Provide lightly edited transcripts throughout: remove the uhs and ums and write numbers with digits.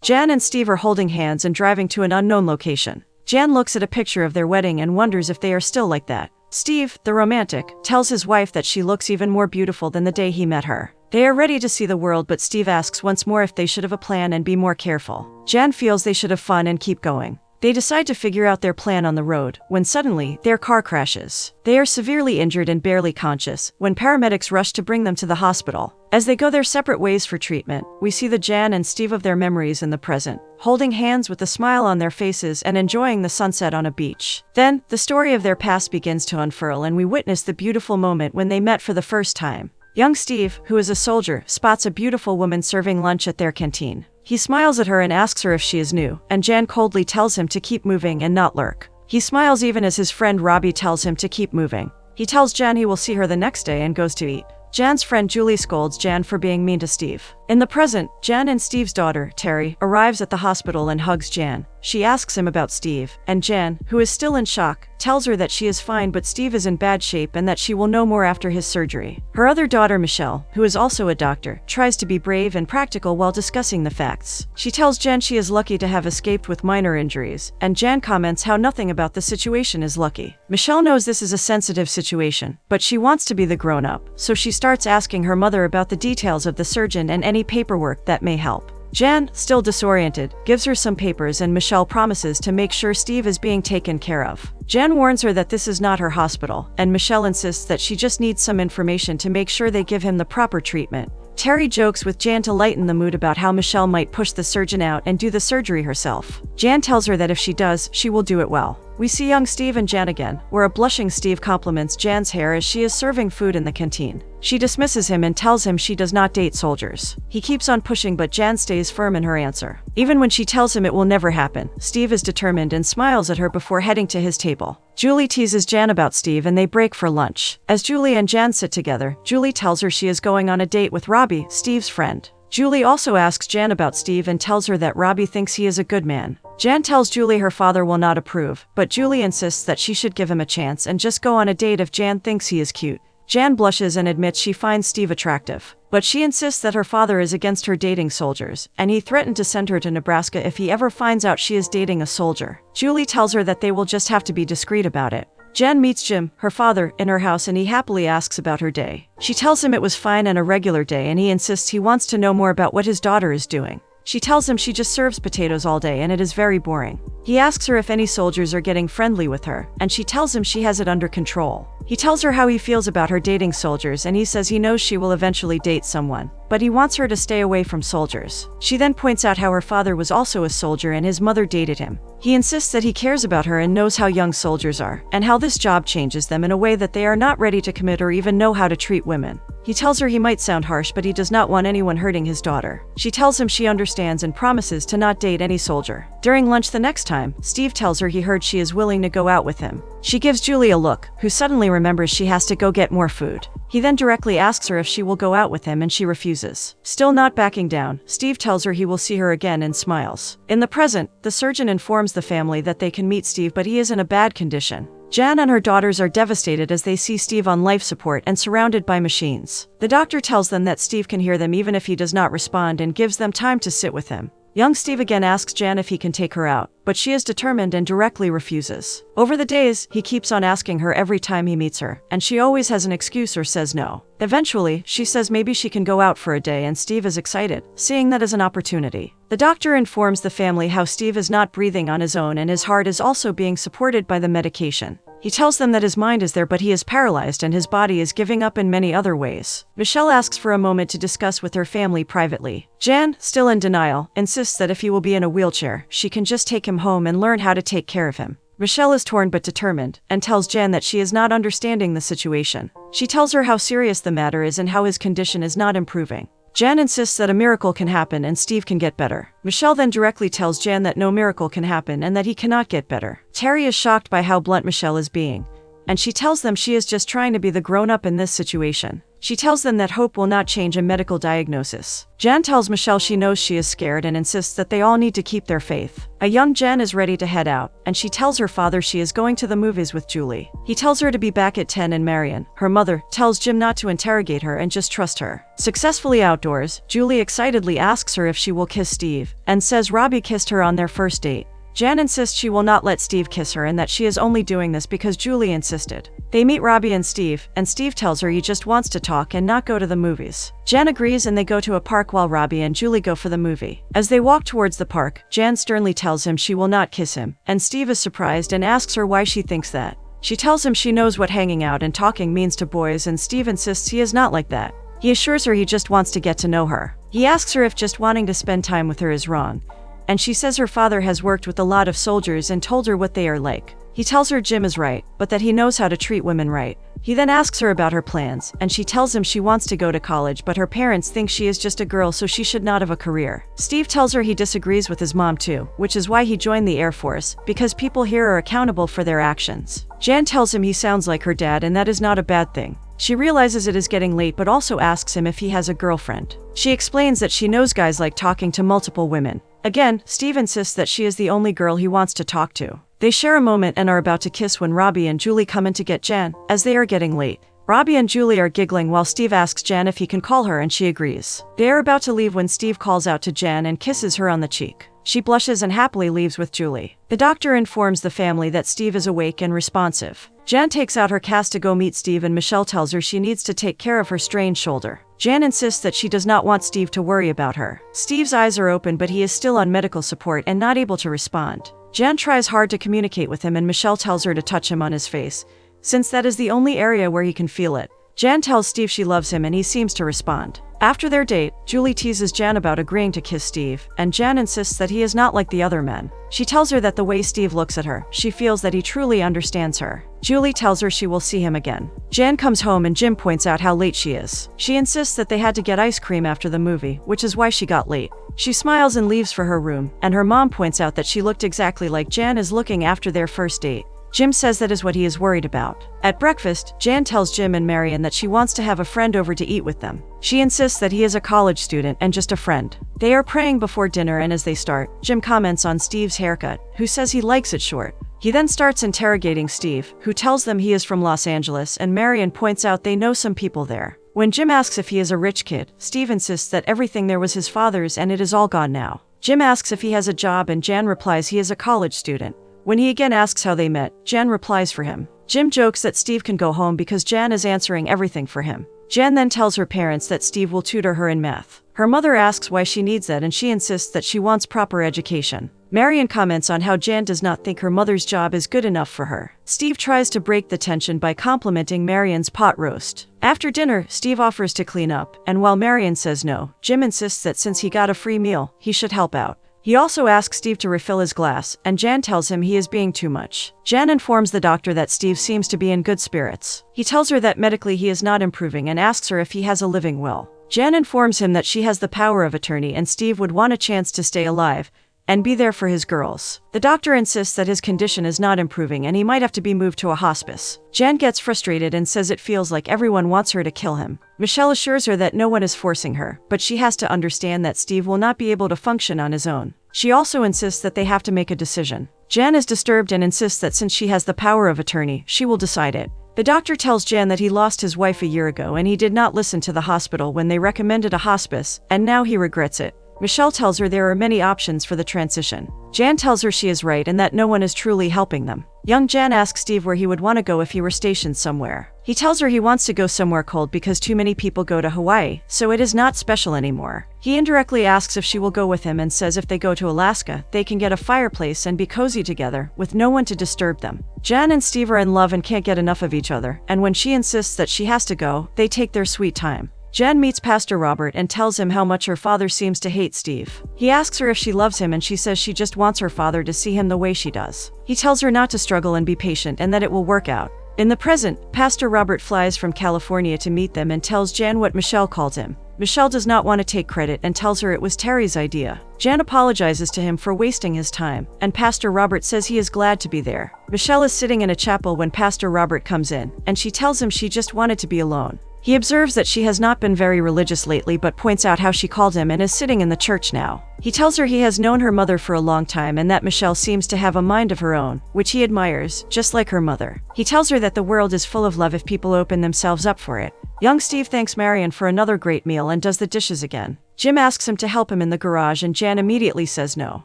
Jan and Steve are holding hands and driving to an unknown location. Jan looks at a picture of their wedding and wonders if they are still like that. Steve, the romantic, tells his wife that she looks even more beautiful than the day he met her. They are ready to see the world, but Steve asks once more if they should have a plan and be more careful. Jan feels they should have fun and keep going. They decide to figure out their plan on the road, when suddenly, their car crashes. They are severely injured and barely conscious, when paramedics rush to bring them to the hospital. As they go their separate ways for treatment, we see the Jan and Steve of their memories in the present, holding hands with a smile on their faces and enjoying the sunset on a beach. Then, the story of their past begins to unfurl and we witness the beautiful moment when they met for the first time. Young Steve, who is a soldier, spots a beautiful woman serving lunch at their canteen. He smiles at her and asks her if she is new, and Jan coldly tells him to keep moving and not lurk. He smiles even as his friend Robbie tells him to keep moving. He tells Jan he will see her the next day and goes to eat. Jan's friend Julie scolds Jan for being mean to Steve. In the present, Jan and Steve's daughter, Terry, arrives at the hospital and hugs Jan. She asks him about Steve, and Jan, who is still in shock, tells her that she is fine but Steve is in bad shape and that she will know more after his surgery. Her other daughter, Michelle, who is also a doctor, tries to be brave and practical while discussing the facts. She tells Jan she is lucky to have escaped with minor injuries, and Jan comments how nothing about the situation is lucky. Michelle knows this is a sensitive situation, but she wants to be the grown-up, so she starts asking her mother about the details of the surgeon and any paperwork that may help. Jan, still disoriented, gives her some papers and Michelle promises to make sure Steve is being taken care of. Jan warns her that this is not her hospital, and Michelle insists that she just needs some information to make sure they give him the proper treatment. Terry jokes with Jan to lighten the mood about how Michelle might push the surgeon out and do the surgery herself. Jan tells her that if she does, she will do it well. We see young Steve and Jan again, where a blushing Steve compliments Jan's hair as she is serving food in the canteen. She dismisses him and tells him she does not date soldiers. He keeps on pushing, but Jan stays firm in her answer. Even when she tells him it will never happen, Steve is determined and smiles at her before heading to his table. Julie teases Jan about Steve and they break for lunch. As Julie and Jan sit together, Julie tells her she is going on a date with Robbie, Steve's friend. Julie also asks Jan about Steve and tells her that Robbie thinks he is a good man. Jan tells Julie her father will not approve, but Julie insists that she should give him a chance and just go on a date if Jan thinks he is cute. Jan blushes and admits she finds Steve attractive, but she insists that her father is against her dating soldiers, and he threatened to send her to Nebraska if he ever finds out she is dating a soldier. Julie tells her that they will just have to be discreet about it. Jan meets Jim, her father, in her house and he happily asks about her day. She tells him it was fine and a regular day and he insists he wants to know more about what his daughter is doing. She tells him she just serves potatoes all day and it is very boring. He asks her if any soldiers are getting friendly with her, and she tells him she has it under control. He tells her how he feels about her dating soldiers and he says he knows she will eventually date someone, but he wants her to stay away from soldiers. She then points out how her father was also a soldier and his mother dated him. He insists that he cares about her and knows how young soldiers are, and how this job changes them in a way that they are not ready to commit or even know how to treat women. He tells her he might sound harsh, but he does not want anyone hurting his daughter. She tells him she understands and promises to not date any soldier. During lunch the next time, Steve tells her he heard she is willing to go out with him. She gives Julie a look, who suddenly remembers she has to go get more food. He then directly asks her if she will go out with him and she refuses. Still not backing down, Steve tells her he will see her again and smiles. In the present, the surgeon informs the family that they can meet Steve, but he is in a bad condition. Jan and her daughters are devastated as they see Steve on life support and surrounded by machines. The doctor tells them that Steve can hear them even if he does not respond and gives them time to sit with him. Young Steve again asks Jan if he can take her out, but she is determined and directly refuses. Over the days, he keeps on asking her every time he meets her, and she always has an excuse or says no. Eventually, she says maybe she can go out for a day and Steve is excited, seeing that as an opportunity. The doctor informs the family how Steve is not breathing on his own and his heart is also being supported by the medication. He tells them that his mind is there but he is paralyzed and his body is giving up in many other ways. Michelle asks for a moment to discuss with her family privately. Jan, still in denial, insists that if he will be in a wheelchair, she can just take him home and learn how to take care of him. Michelle is torn but determined, and tells Jan that she is not understanding the situation. She tells her how serious the matter is and how his condition is not improving. Jan insists that a miracle can happen and Steve can get better. Michelle then directly tells Jan that no miracle can happen and that he cannot get better. Terry is shocked by how blunt Michelle is being, and she tells them she is just trying to be the grown-up in this situation. She tells them that hope will not change a medical diagnosis. Jan tells Michelle she knows she is scared and insists that they all need to keep their faith. A young Jan is ready to head out, and she tells her father she is going to the movies with Julie. He tells her to be back at 10, and Marion, her mother, tells Jim not to interrogate her and just trust her. Successfully outdoors, Julie excitedly asks her if she will kiss Steve, and says Robbie kissed her on their first date. Jan insists she will not let Steve kiss her and that she is only doing this because Julie insisted. They meet Robbie and Steve tells her he just wants to talk and not go to the movies. Jan agrees and they go to a park while Robbie and Julie go for the movie. As they walk towards the park, Jan sternly tells him she will not kiss him, and Steve is surprised and asks her why she thinks that. She tells him she knows what hanging out and talking means to boys, and Steve insists he is not like that. He assures her he just wants to get to know her. He asks her if just wanting to spend time with her is wrong, and she says her father has worked with a lot of soldiers and told her what they are like. He tells her Jim is right, but that he knows how to treat women right. He then asks her about her plans, and she tells him she wants to go to college, but her parents think she is just a girl, so she should not have a career. Steve tells her he disagrees with his mom too, which is why he joined the Air Force, because people here are accountable for their actions. Jan tells him he sounds like her dad, and that is not a bad thing. She realizes it is getting late but also asks him if he has a girlfriend. She explains that she knows guys like talking to multiple women. Again, Steve insists that she is the only girl he wants to talk to. They share a moment and are about to kiss when Robbie and Julie come in to get Jan, as they are getting late. Robbie and Julie are giggling while Steve asks Jan if he can call her, and she agrees. They are about to leave when Steve calls out to Jan and kisses her on the cheek. She blushes and happily leaves with Julie. The doctor informs the family that Steve is awake and responsive. Jan takes out her cast to go meet Steve, and Michelle tells her she needs to take care of her strained shoulder. Jan insists that she does not want Steve to worry about her. Steve's eyes are open, but he is still on medical support and not able to respond. Jan tries hard to communicate with him, and Michelle tells her to touch him on his face, since that is the only area where he can feel it. Jan tells Steve she loves him, and he seems to respond. After their date, Julie teases Jan about agreeing to kiss Steve, and Jan insists that he is not like the other men. She tells her that the way Steve looks at her, she feels that he truly understands her. Julie tells her she will see him again. Jan comes home and Jim points out how late she is. She insists that they had to get ice cream after the movie, which is why she got late. She smiles and leaves for her room, and her mom points out that she looked exactly like Jan is looking after their first date. Jim says that is what he is worried about. At breakfast, Jan tells Jim and Marion that she wants to have a friend over to eat with them. She insists that he is a college student and just a friend. They are praying before dinner, and as they start, Jim comments on Steve's haircut, who says he likes it short. He then starts interrogating Steve, who tells them he is from Los Angeles, and Marion points out they know some people there. When Jim asks if he is a rich kid, Steve insists that everything there was his father's and it is all gone now. Jim asks if he has a job, and Jan replies he is a college student. When he again asks how they met, Jan replies for him. Jim jokes that Steve can go home because Jan is answering everything for him. Jan then tells her parents that Steve will tutor her in math. Her mother asks why she needs that, and she insists that she wants proper education. Marion comments on how Jan does not think her mother's job is good enough for her. Steve tries to break the tension by complimenting Marion's pot roast. After dinner, Steve offers to clean up, and while Marion says no, Jim insists that since he got a free meal, he should help out. He also asks Steve to refill his glass, and Jan tells him he is being too much. Jan informs the doctor that Steve seems to be in good spirits. He tells her that medically he is not improving and asks her if he has a living will. Jan informs him that she has the power of attorney and Steve would want a chance to stay alive and be there for his girls. The doctor insists that his condition is not improving and he might have to be moved to a hospice. Jan gets frustrated and says it feels like everyone wants her to kill him. Michelle assures her that no one is forcing her, but she has to understand that Steve will not be able to function on his own. She also insists that they have to make a decision. Jan is disturbed and insists that since she has the power of attorney, she will decide it. The doctor tells Jan that he lost his wife a year ago and he did not listen to the hospital when they recommended a hospice, and now he regrets it. Michelle tells her there are many options for the transition. Jan tells her she is right and that no one is truly helping them. Young Jan asks Steve where he would want to go if he were stationed somewhere. He tells her he wants to go somewhere cold because too many people go to Hawaii, so it is not special anymore. He indirectly asks if she will go with him and says if they go to Alaska, they can get a fireplace and be cozy together, with no one to disturb them. Jan and Steve are in love and can't get enough of each other, and when she insists that she has to go, they take their sweet time. Jan meets Pastor Robert and tells him how much her father seems to hate Steve. He asks her if she loves him and she says she just wants her father to see him the way she does. He tells her not to struggle and be patient and that it will work out. In the present, Pastor Robert flies from California to meet them and tells Jan what Michelle called him. Michelle does not want to take credit and tells her it was Terry's idea. Jan apologizes to him for wasting his time, and Pastor Robert says he is glad to be there. Michelle is sitting in a chapel when Pastor Robert comes in, and she tells him she just wanted to be alone. He observes that she has not been very religious lately but points out how she called him and is sitting in the church now. He tells her he has known her mother for a long time and that Michelle seems to have a mind of her own, which he admires, just like her mother. He tells her that the world is full of love if people open themselves up for it. Young Steve thanks Marion for another great meal and does the dishes again. Jim asks him to help him in the garage and Jan immediately says no.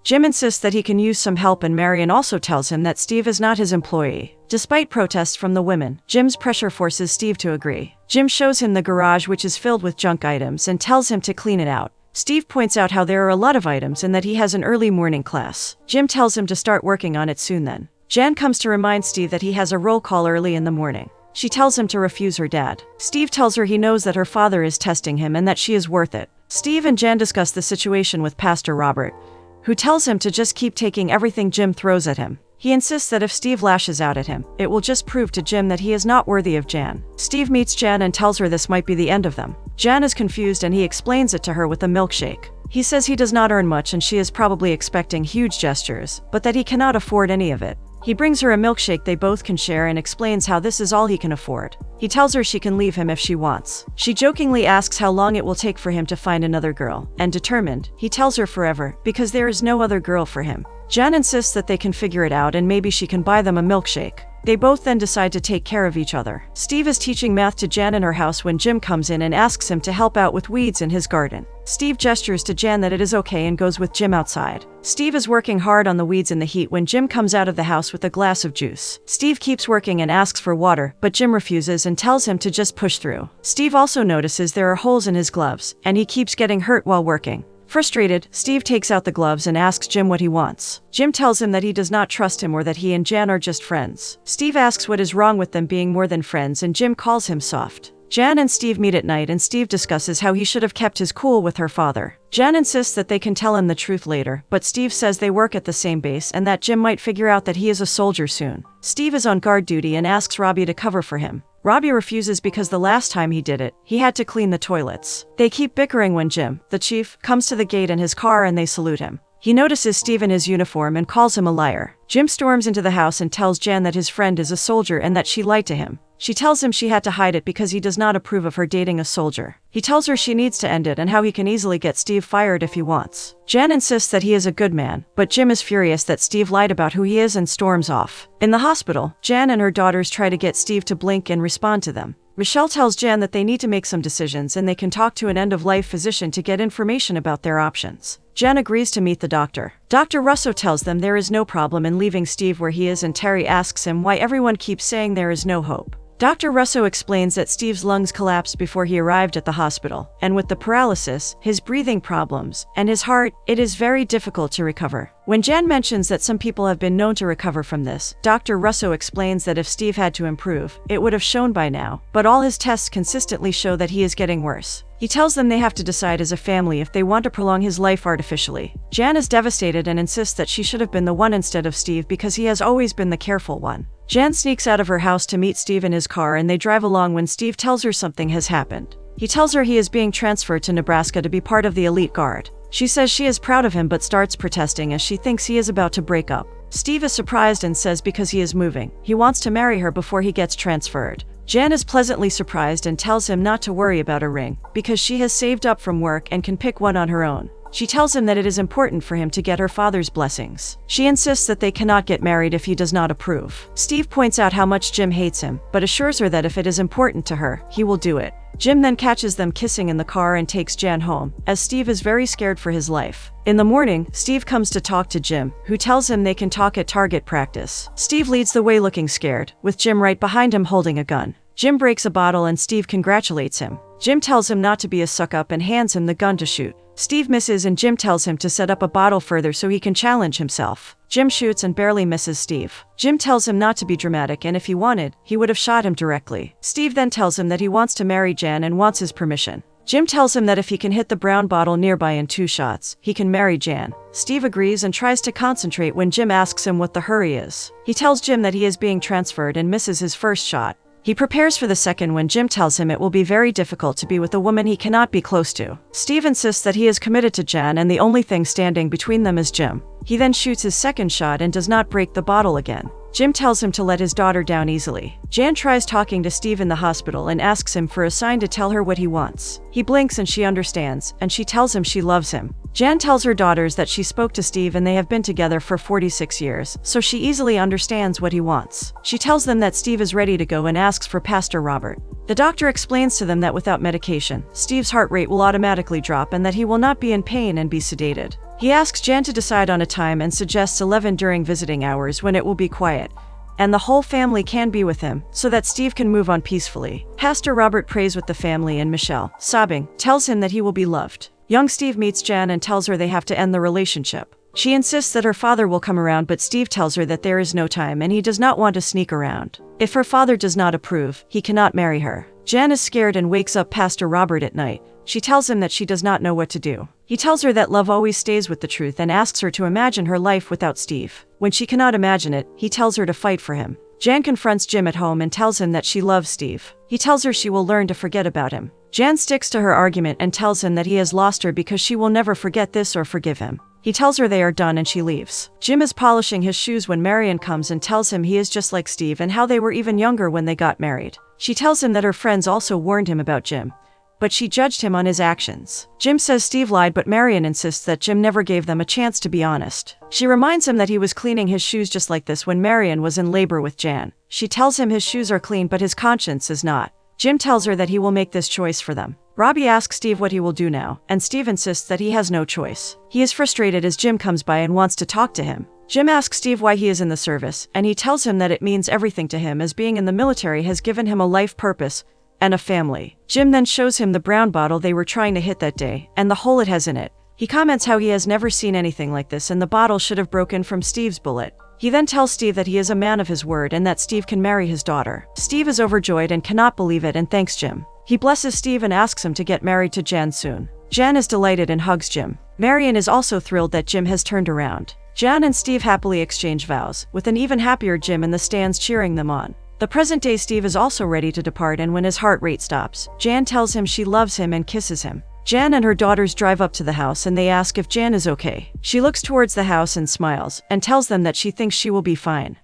Jim insists that he can use some help and Marion also tells him that Steve is not his employee. Despite protests from the women, Jim's pressure forces Steve to agree. Jim shows him the garage, which is filled with junk items, and tells him to clean it out. Steve points out how there are a lot of items and that he has an early morning class. Jim tells him to start working on it soon then. Jan comes to remind Steve that he has a roll call early in the morning. She tells him to refuse her dad. Steve tells her he knows that her father is testing him and that she is worth it. Steve and Jan discuss the situation with Pastor Robert, who tells him to just keep taking everything Jim throws at him. He insists that if Steve lashes out at him, it will just prove to Jim that he is not worthy of Jan. Steve meets Jan and tells her this might be the end of them. Jan is confused and he explains it to her with a milkshake. He says he does not earn much and she is probably expecting huge gestures, but that he cannot afford any of it. He brings her a milkshake they both can share and explains how this is all he can afford. He tells her she can leave him if she wants. She jokingly asks how long it will take for him to find another girl, and determined, he tells her forever, because there is no other girl for him. Jan insists that they can figure it out and maybe she can buy them a milkshake. They both then decide to take care of each other. Steve is teaching math to Jan in her house when Jim comes in and asks him to help out with weeds in his garden. Steve gestures to Jan that it is okay and goes with Jim outside. Steve is working hard on the weeds in the heat when Jim comes out of the house with a glass of juice. Steve keeps working and asks for water, but Jim refuses and tells him to just push through. Steve also notices there are holes in his gloves, and he keeps getting hurt while working. Frustrated, Steve takes out the gloves and asks Jim what he wants. Jim tells him that he does not trust him or that he and Jan are just friends. Steve asks what is wrong with them being more than friends and Jim calls him soft. Jan and Steve meet at night and Steve discusses how he should have kept his cool with her father. Jan insists that they can tell him the truth later, but Steve says they work at the same base and that Jim might figure out that he is a soldier soon. Steve is on guard duty and asks Robbie to cover for him. Robbie refuses because the last time he did it, he had to clean the toilets. They keep bickering when Jim, the chief, comes to the gate in his car and they salute him. He notices Steve in his uniform and calls him a liar. Jim storms into the house and tells Jan that his friend is a soldier and that she lied to him. She tells him she had to hide it because he does not approve of her dating a soldier. He tells her she needs to end it and how he can easily get Steve fired if he wants. Jan insists that he is a good man, but Jim is furious that Steve lied about who he is and storms off. In the hospital, Jan and her daughters try to get Steve to blink and respond to them. Michelle tells Jan that they need to make some decisions and they can talk to an end-of-life physician to get information about their options. Jan agrees to meet the doctor. Dr. Russo tells them there is no problem in leaving Steve where he is and Terry asks him why everyone keeps saying there is no hope. Dr. Russo explains that Steve's lungs collapsed before he arrived at the hospital, and with the paralysis, his breathing problems, and his heart, it is very difficult to recover. When Jan mentions that some people have been known to recover from this, Dr. Russo explains that if Steve had to improve, it would have shown by now, but all his tests consistently show that he is getting worse. He tells them they have to decide as a family if they want to prolong his life artificially. Jan is devastated and insists that she should have been the one instead of Steve because he has always been the careful one. Jan sneaks out of her house to meet Steve in his car and they drive along when Steve tells her something has happened. He tells her he is being transferred to Nebraska to be part of the elite guard. She says she is proud of him but starts protesting as she thinks he is about to break up. Steve is surprised and says because he is moving, he wants to marry her before he gets transferred. Jan is pleasantly surprised and tells him not to worry about a ring, because she has saved up from work and can pick one on her own. She tells him that it is important for him to get her father's blessings. She insists that they cannot get married if he does not approve. Steve points out how much Jim hates him, but assures her that if it is important to her, he will do it. Jim then catches them kissing in the car and takes Jan home, as Steve is very scared for his life. In the morning, Steve comes to talk to Jim, who tells him they can talk at target practice. Steve leads the way looking scared, with Jim right behind him holding a gun. Jim breaks a bottle and Steve congratulates him. Jim tells him not to be a suck-up and hands him the gun to shoot. Steve misses and Jim tells him to set up a bottle further so he can challenge himself. Jim shoots and barely misses Steve. Jim tells him not to be dramatic and if he wanted, he would have shot him directly. Steve then tells him that he wants to marry Jan and wants his permission. Jim tells him that if he can hit the brown bottle nearby in 2 shots, he can marry Jan. Steve agrees and tries to concentrate when Jim asks him what the hurry is. He tells Jim that he is being transferred and misses his first shot. He prepares for the second when Jim tells him it will be very difficult to be with a woman he cannot be close to. Steve insists that he is committed to Jan and the only thing standing between them is Jim. He then shoots his second shot and does not break the bottle again. Jim tells him to let his daughter down easily. Jan tries talking to Steve in the hospital and asks him for a sign to tell her what he wants. He blinks and she understands, and she tells him she loves him. Jan tells her daughters that she spoke to Steve and they have been together for 46 years, so she easily understands what he wants. She tells them that Steve is ready to go and asks for Pastor Robert. The doctor explains to them that without medication, Steve's heart rate will automatically drop and that he will not be in pain and be sedated. He asks Jan to decide on a time and suggests 11 during visiting hours when it will be quiet, and the whole family can be with him, so that Steve can move on peacefully. Pastor Robert prays with the family and Michelle, sobbing, tells him that he will be loved. Young Steve meets Jan and tells her they have to end the relationship. She insists that her father will come around, but Steve tells her that there is no time and he does not want to sneak around. If her father does not approve, he cannot marry her. Jan is scared and wakes up Pastor Robert at night. She tells him that she does not know what to do. He tells her that love always stays with the truth and asks her to imagine her life without Steve. When she cannot imagine it, he tells her to fight for him. Jan confronts Jim at home and tells him that she loves Steve. He tells her she will learn to forget about him. Jan sticks to her argument and tells him that he has lost her because she will never forget this or forgive him. He tells her they are done and she leaves. Jim is polishing his shoes when Marion comes and tells him he is just like Steve and how they were even younger when they got married. She tells him that her friends also warned him about Jim, but she judged him on his actions. Jim says Steve lied, but Marion insists that Jim never gave them a chance to be honest. She reminds him that he was cleaning his shoes just like this when Marion was in labor with Jan. She tells him his shoes are clean but his conscience is not. Jim tells her that he will make this choice for them. Robbie asks Steve what he will do now, and Steve insists that he has no choice. He is frustrated as Jim comes by and wants to talk to him. Jim asks Steve why he is in the service, and he tells him that it means everything to him as being in the military has given him a life purpose and a family. Jim then shows him the brown bottle they were trying to hit that day, and the hole it has in it. He comments how he has never seen anything like this and the bottle should have broken from Steve's bullet. He then tells Steve that he is a man of his word and that Steve can marry his daughter. Steve is overjoyed and cannot believe it and thanks Jim. He blesses Steve and asks him to get married to Jan soon. Jan is delighted and hugs Jim. Marion is also thrilled that Jim has turned around. Jan and Steve happily exchange vows, with an even happier Jim in the stands cheering them on. The present-day Steve is also ready to depart, and when his heart rate stops, Jan tells him she loves him and kisses him. Jan and her daughters drive up to the house and they ask if Jan is okay. She looks towards the house and smiles, and tells them that she thinks she will be fine.